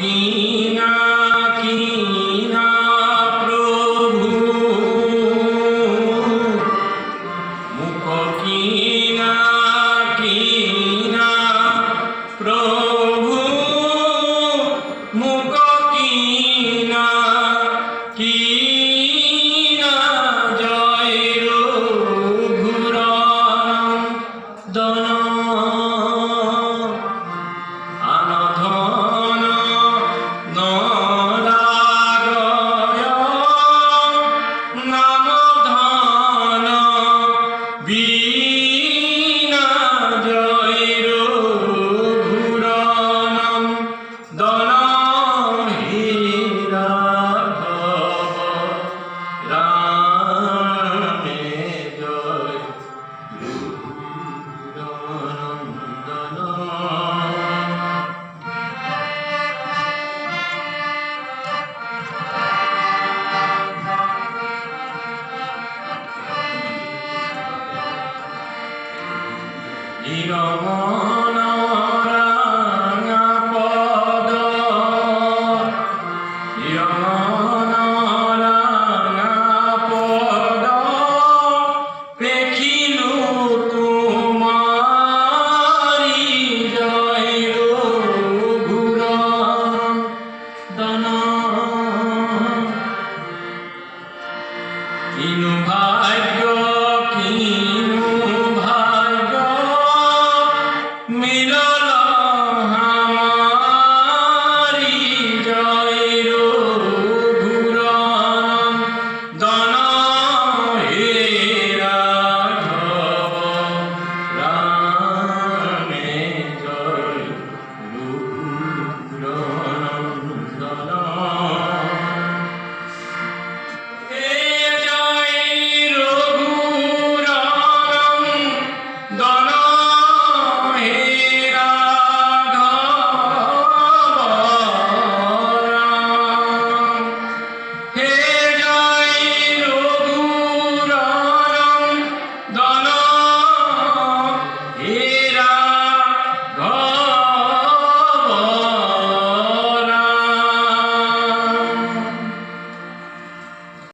কিনা কিনা প্রভু মুখ কিনা কিনা প্রভু মুখ কিনা কিনা জয় রঘুরন্দন আনধন নরাগয় নামধন বীণা জয় রঘুরন্দন হে রাঘব রামে জয় রঘুরন্দন। নিরমন রাঙা পদ নিরমন রাঙা পদ দেখিলু তোমারি জয় রঘুরন্দন। কিনু ভাগ্য কিনু ভাগ্য মিল